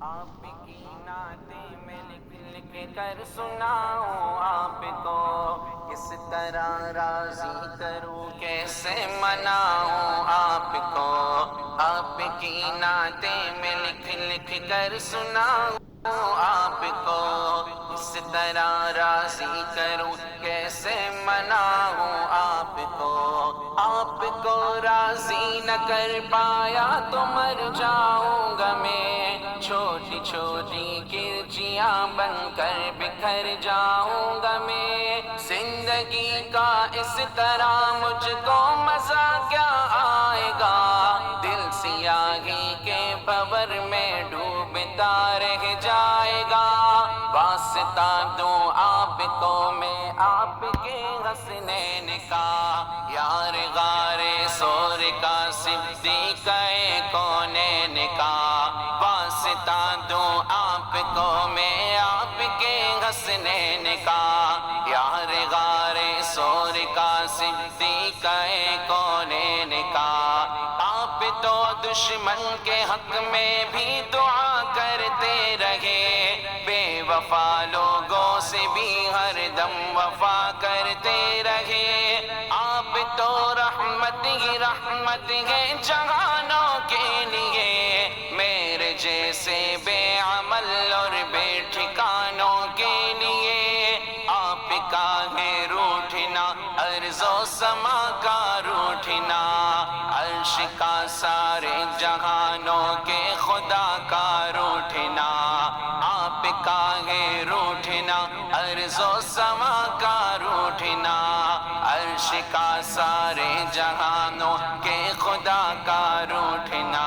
آپ کی نعتیں میں لکھ لکھ کر سناؤں آپ کو، کس طرح راضی کروں کیسے مناؤں آپ کو، آپ کی نعتیں میں لکھ لکھ کر سناؤں آپ کو، کس طرح راضی کروں کیسے مناؤں آپ کو، آپ کو راضی نہ کر پایا تو مر جاؤں گا میں، چھوٹی چھوٹی کرچیاں بن کر بکھر جاؤں گا میں، زندگی کا اس طرح مجھ کو مزہ کیا آئے گا، دل سیاہی کے بھور میں ڈوبتا رہ جائے گا، واسطہ دوں آپ کو میں آپ کے حسنین کا، یار غار سور کا صدیق کونین کا، واسطہ دوں آپ کو میں آپ کے حسنین کا، یار غار سور کا صدیق کونین کا، آپ تو دشمن کے حق میں بھی دعا کرتے رہے، بے وفا لوگوں سے بھی ہر دم وفا کرتے رہے، آپ تو رحمت ہی رحمت ہے جہانوں کے لیے، میرے جیسے بے عمل اور بے ٹھکانوں کے لیے، آپ کا ہے روٹھنا ارض و سما کا روٹھنا، عرش کا سارے جہانوں کے خدا کا روٹھنا، آپ کا ہے روٹھنا ارض و سما کا روٹھنا، عرش کا سارے جہانوں کے خدا کا روٹھنا،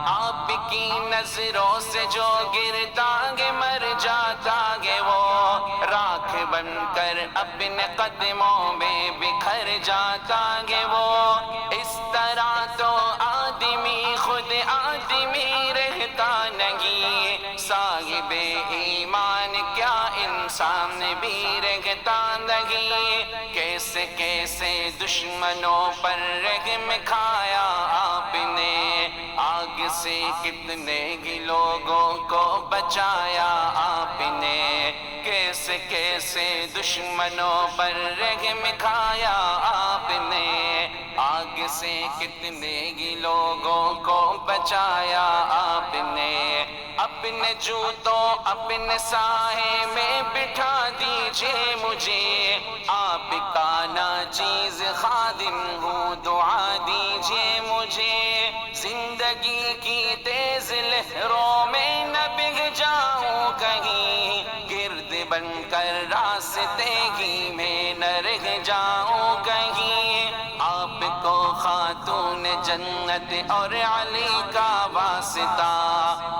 آپ کی نظروں سے جو گرتا ہے مر جاتا ہے وہ، راکھ بن کر اپنے قدموں میں بکھر جاتا ہے وہ، اس طرح تو آدمی خود آدمی رہتا نہیں، صاحب ایمان کیا انسان بھی رہتا نہیں، کیسے کیسے دشمنوں پر رحم کھایا آپ نے، آگ سے کتنے ہی لوگوں کو بچایا آپ نے، کیسے کیسے دشمنوں پر رحم کھایا آپ نے، آگ سے کتنے ہی لوگوں کو بچایا آپ نے، اپنے جوتوں اپنے سائے میں بٹھا دیجئے مجھے، آپ کا ناچیز خادم ہوں دعا دیجئے مجھے، زندگی کی تیز لہروں میں نہ بہہ جاؤں کہیں، گرد بن کر راستے ہی میں نہ رہ جاؤں کہیں، آپ کو خاتون جنت اور علی کا واسطہ،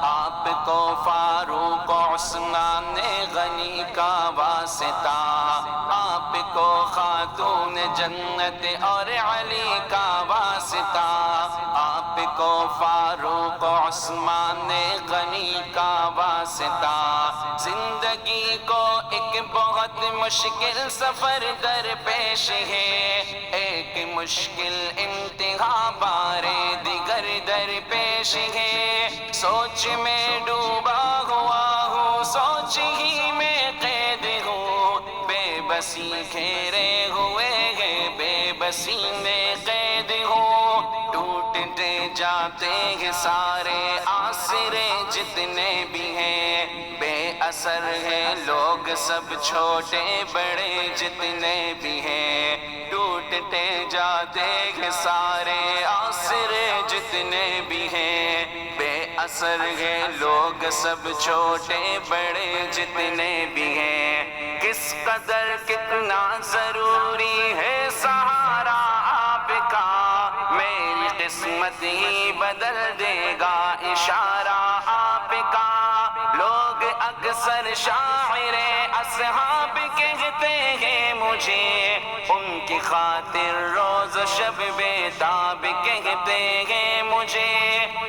آپ کو فاروق عثمان غنی کا واسطہ، آپ کو خاتون جنت اور علی کا واسطہ، آپ کو فاروق عثمان غنی کا واسطہ، زندگی کو ایک بہت مشکل سفر درپیش ہے، ایک مشکل امتحان بارے دیگر درپیش ہے، سوچ میں ڈوبا ہوا ہوں سوچ ہی میں قید ہوں، بے بسی گھیرے ہوئے ہے بے بسی میں قید ہوں، ٹوٹتے جاتے ہیں سارے آسرے جتنے بھی ہیں، بے اثر ہیں لوگ سب چھوٹے بڑے جتنے بھی ہیں، ٹوٹتے جاتے ہیں سارے آسرے جتنے بھی ہیں، بے اثر ہیں لوگ سب چھوٹے بڑے جتنے بھی ہیں، کس قدر کتنا ضروری ہے سہارا آپ کا، میری قسمت ہی بدل دے گا اشارہ آپ کا، لوگ اکثر شاعر اصحاب کہتے ہیں مجھے، ان کی خاطر روز شب بیتاب کہتے ہیں مجھے،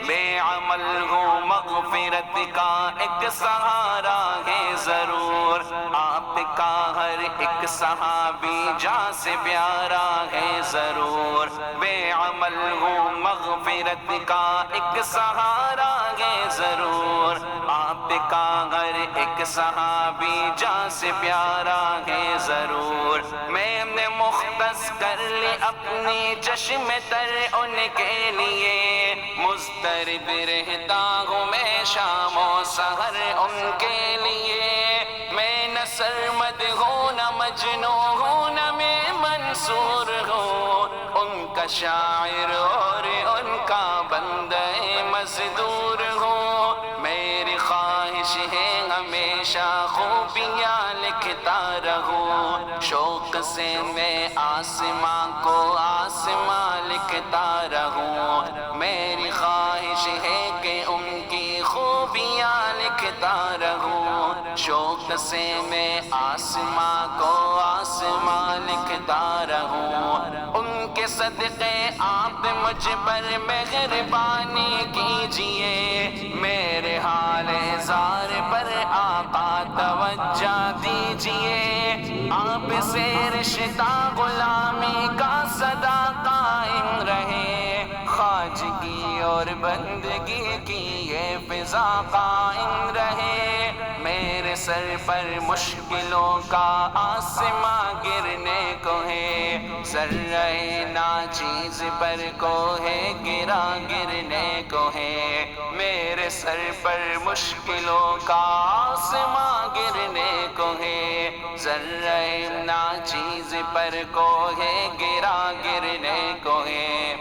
بے عمل ہوں مغفرت کا ایک سہارا ہے ضرور، آپ کا ہر ایک صحابی جان سے پیارا ہے ضرور، بے عمل ہوں مغفرت کا ایک سہارا ہے ضرور، آپ کا ہر ایک صحابی جان سے پیارا ہے ضرور میں نے مختص کر لی اپنی چشم تر ان کے لیے مضطرب رہتا ہوں میں شام و سحر ان کے لیے میں نہ سرمد ہوں نہ مجنوں ہوں نہ میں منصور ہوں ان کا شاعر اور ان کا بندہ مزدور ہوں میری خواہش ہے ہمیشہ خوبیاں لکھتا رہوں شوق سے میں آسماں کو آسماں لکھتا رہوں میری خواہش ہے کہ ان کی خوبیاں لکھتا رہوں شوق سے میں آسماں کو آسماں لکھتا رہوں ان کے صدقے آپ مجھ پر مہربانی کیجئے میرے حال زار پر آقا توجہ دیجئے آپ سے رشتہ غلامی کا صدا قائم رہے خواجگی اور بندگی کی یہ فضا قائم رہے میرے سر پر مشکلوں کا آسماں گرنے کو ہے ذرہ ناچیز پر کو ہے گرا گرنے کو ہے میرے سر پر مشکلوں کا آسماں گرنے کو ہے ذرہ ناچیز پر کو ہے گرا گرنے کو ہے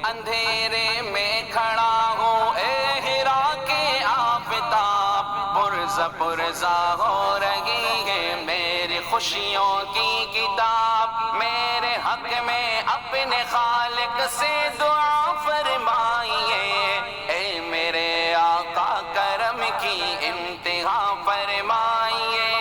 اندھیرے میں کھڑا ہوں اے ہرا کے آفتاب پرزہ پرزہ ہو رہی ہے میری خوشیوں کی کتاب میرے حق میں اپنے خالق سے دعا فرمائیے اے میرے آقا کرم کی انتہا فرمائیے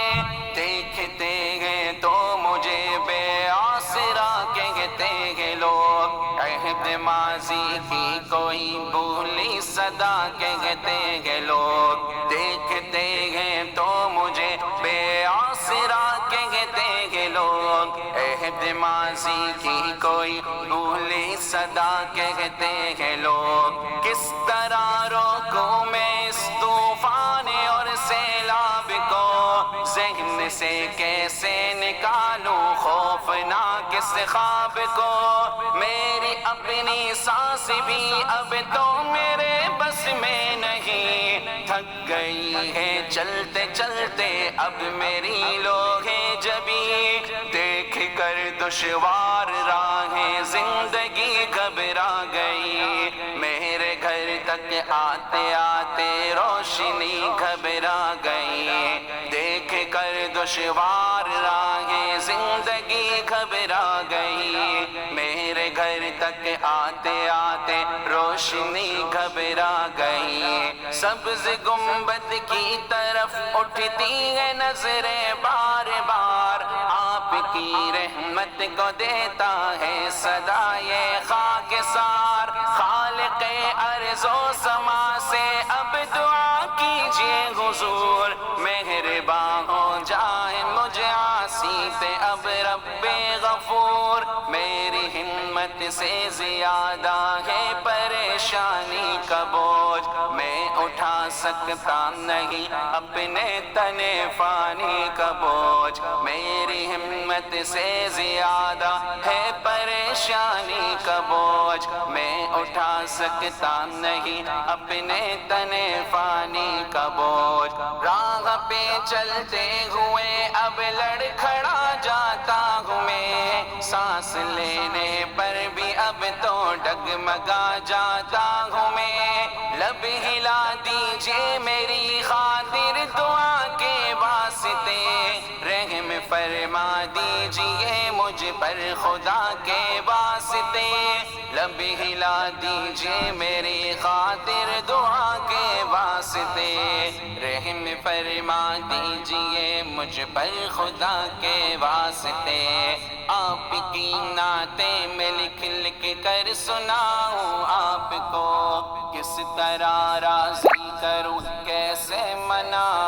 دیکھتے ہیں تو مجھے بے آسرا کہتے ہیں لوگ عہد ماضی کی کوئی بھولی صدا کہتے ہیں لوگ دیکھتے ہیں تو مجھے بے آسرا کہتے ہیں لوگ عہد ماضی کی کوئی بھولی صدا کہتے ہیں لوگ کس طرح روکوں میں اس طوفان اور سیلاب کو ذہن سے کیسے نکالوں خوفناک اس خواب کو میری اپنی سانس بھی اب تو میرے بس میں نہیں تھک گئی ہے چلتے چلتے اب میری لوہے جبی دیکھ کر دشوار راہیں زندگی گھبرا گئی میرے گھر تک آتے آتے روشنی گھبرا گئی دیکھ کر دشوار راہیں زندگی گھبرا گئی میرے گھر تک آتے آتے روشنی گھبرا گئی سبز گنبد کی طرف اٹھتی ہے نظریں بار بار آپ کی رحمت کو دیتا ہے صدا یہ خاکسار خالق ارض و سما سے اب دعا کیجئے حضور مہربان ہو جائے مجھے عاصی پہ اب رب غفور میری ہمت سے زیادہ ہے پریشانی کا بوجھ میں اٹھا سکتا نہیں اپنے تنے فانی کا بوجھ میری ہمت سے زیادہ ہے پریشانی کا بوجھ میں اٹھا سکتا نہیں اپنے تنے فانی کا بوجھ راہ پہ چلتے ہوئے اب لڑکھڑا جاتا ہوں میں سانس لینے پر بھی اب تو ڈگمگا جاتا ہوں میں لب ہلا دیجئے میری خاطر دعا کے واسطے رحم فرما دیجئے مجھ پر خدا کے واسطے لب ہلا دیجئے میری خاطر دعا کے واسطے رحم فرما دیجئے مجھ پر خدا کے واسطے آپ کی نعتیں میں لکھ لکھ کر سناؤں آپ کو کس طرح راضی کروں کیسے مناؤں